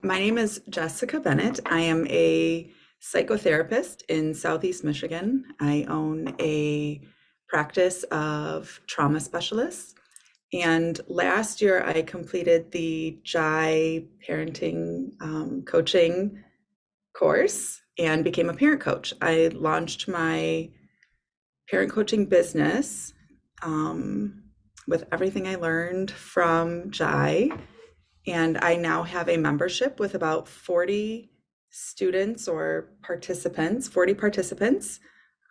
My name is Jessica Bennett. I am a psychotherapist in Southeast Michigan. I own a practice of trauma specialists. And last year, I completed the JAI parenting coaching course and became a parent coach. I launched my parent coaching business um, with everything I learned from JAI, and I now have a membership with about 40 students or participants, 40 participants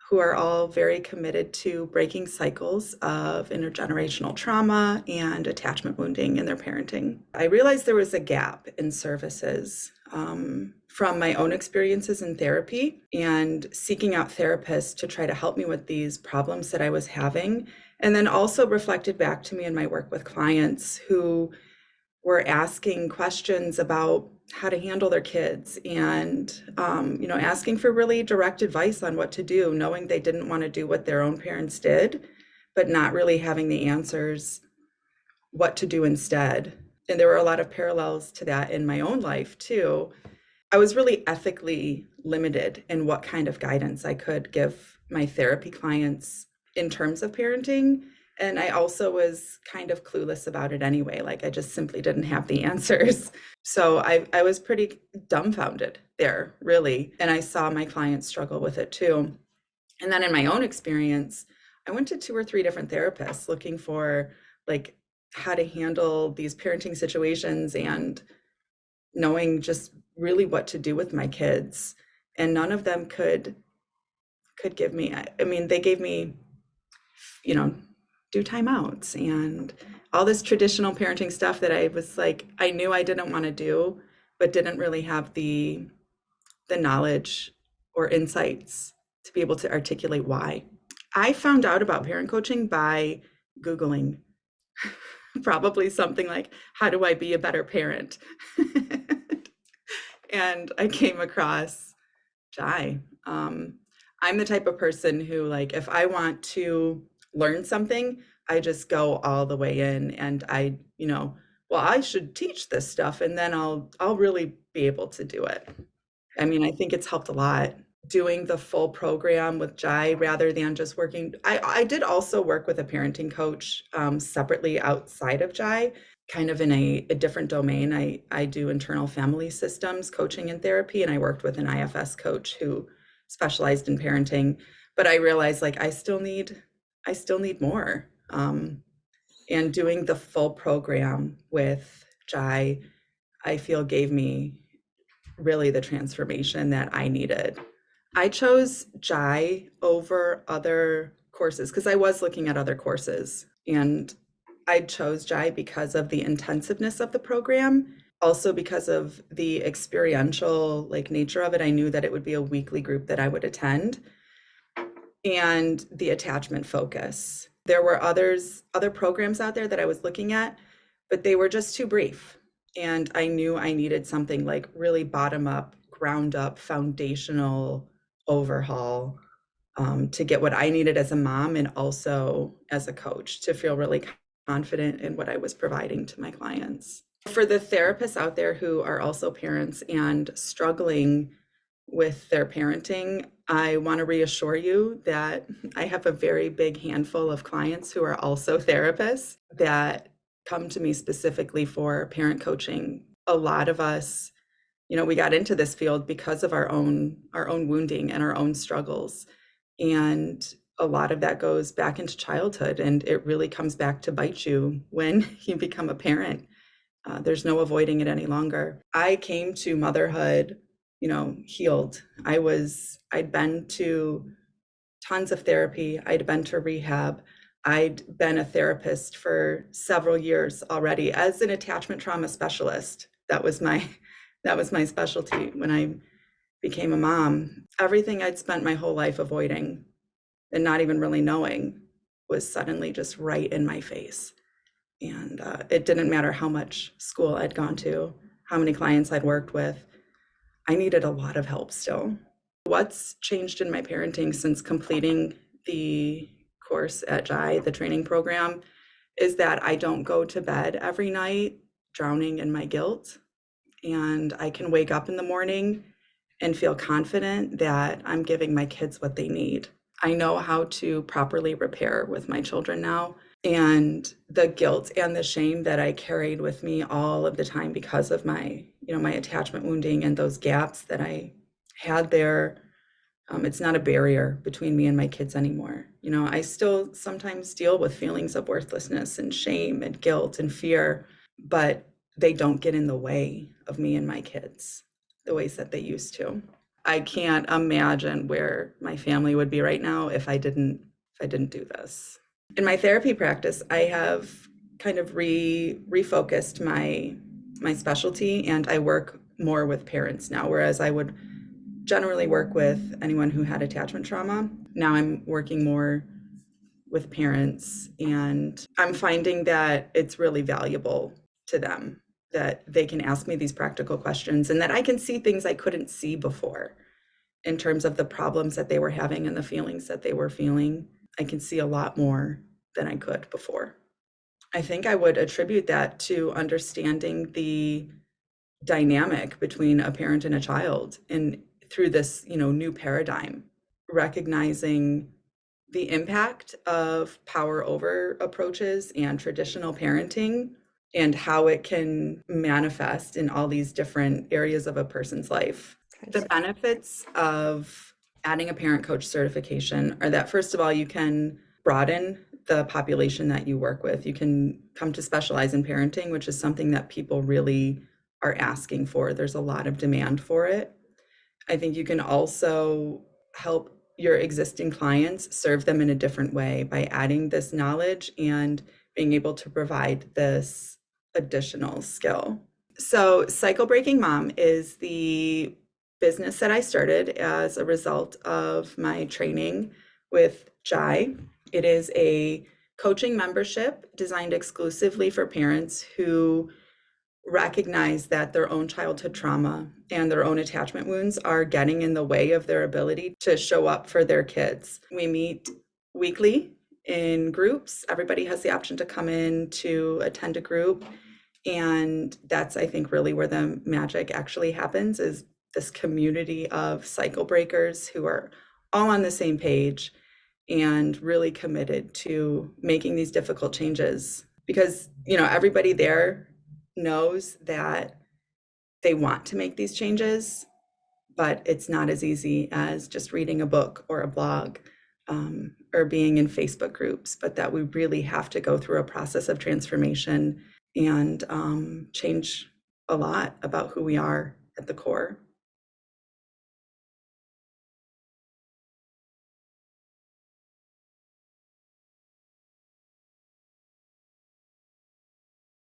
who are all very committed to breaking cycles of intergenerational trauma and attachment wounding in their parenting. I realized there was a gap in services from my own experiences in therapy and seeking out therapists to try to help me with these problems that I was having. And then also reflected back to me in my work with clients who were asking questions about how to handle their kids and asking for really direct advice on what to do, knowing they didn't want to do what their own parents did, but not really having the answers what to do instead. And there were a lot of parallels to that in my own life too. I was really ethically limited in what kind of guidance I could give my therapy clients in terms of parenting. And I also was kind of clueless about it anyway. Like I just simply didn't have the answers. So I was pretty dumbfounded there, really. And I saw my clients struggle with it too. And then in my own experience, I went to 2 or 3 different therapists looking for like how to handle these parenting situations and knowing just really what to do with my kids. And none of them could give me, I mean, they gave me, you know, do timeouts and all this traditional parenting stuff that I was like, I knew I didn't want to do, but didn't really have the knowledge or insights to be able to articulate why. I found out about parent coaching by Googling probably something like, how do I be a better parent? And I came across JAI. I'm the type of person who, like, if I want to learn something, I just go all the way in, and well, I should teach this stuff, and then I'll really be able to do it. I mean, I think it's helped a lot doing the full program with JAI rather than just working. I did also work with a parenting coach separately outside of JAI, kind of in a different domain. I do internal family systems coaching and therapy, and I worked with an IFS coach who specialized in parenting. But I realized like I still need more. And doing the full program with JAI, I feel gave me really the transformation that I needed. I chose JAI over other courses because I was looking at other courses, and I chose JAI because of the intensiveness of the program, also because of the experiential like nature of it. I knew that it would be a weekly group that I would attend, and the attachment focus. There were other programs out there that I was looking at, but they were just too brief. And I knew I needed something like really bottom up, ground up, foundational overhaul to get what I needed as a mom and also as a coach to feel really confident in what I was providing to my clients. For the therapists out there who are also parents and struggling with their parenting, I want to reassure you that I have a very big handful of clients who are also therapists that come to me specifically for parent coaching. A lot of us, we got into this field because of our own wounding and our own struggles. And a lot of that goes back into childhood, and it really comes back to bite you when you become a parent. There's no avoiding it any longer. I came to motherhood, healed. I'd been to tons of therapy. I'd been to rehab. I'd been a therapist for several years already as an attachment trauma specialist. That was my specialty when I became a mom. Everything I'd spent my whole life avoiding and not even really knowing was suddenly just right in my face. And it didn't matter how much school I'd gone to, how many clients I'd worked with. I needed a lot of help still. What's changed in my parenting since completing the course at JAI, the training program, is that I don't go to bed every night drowning in my guilt and I can wake up in the morning and feel confident that I'm giving my kids what they need. I know how to properly repair with my children now. And the guilt and the shame that I carried with me all of the time because of my attachment wounding and those gaps that I had there, it's not a barrier between me and my kids anymore. I still sometimes deal with feelings of worthlessness and shame and guilt and fear, but they don't get in the way of me and my kids the ways that they used to. I can't imagine where my family would be right now if I didn't do this. In my therapy practice, I have kind of refocused my specialty, and I work more with parents now, whereas I would generally work with anyone who had attachment trauma. Now I'm working more with parents, and I'm finding that it's really valuable to them that they can ask me these practical questions and that I can see things I couldn't see before in terms of the problems that they were having and the feelings that they were feeling. I can see a lot more than I could before. I think I would attribute that to understanding the dynamic between a parent and a child, and through this, new paradigm, recognizing the impact of power over approaches and traditional parenting and how it can manifest in all these different areas of a person's life. The benefits of adding a parent coach certification are that, first of all, you can broaden the population that you work with. You can come to specialize in parenting, which is something that people really are asking for. There's a lot of demand for it. I think you can also help your existing clients serve them in a different way by adding this knowledge and being able to provide this additional skill. So, Cycle Breaking Mom is the business that I started as a result of my training with Jai. It is a coaching membership designed exclusively for parents who recognize that their own childhood trauma and their own attachment wounds are getting in the way of their ability to show up for their kids. We meet weekly in groups. Everybody has the option to come in to attend a group. And that's, I think, really where the magic actually happens, is this community of cycle breakers who are all on the same page and really committed to making these difficult changes. Because, everybody there knows that they want to make these changes, but it's not as easy as just reading a book or a blog, or being in Facebook groups, but that we really have to go through a process of transformation and change a lot about who we are at the core.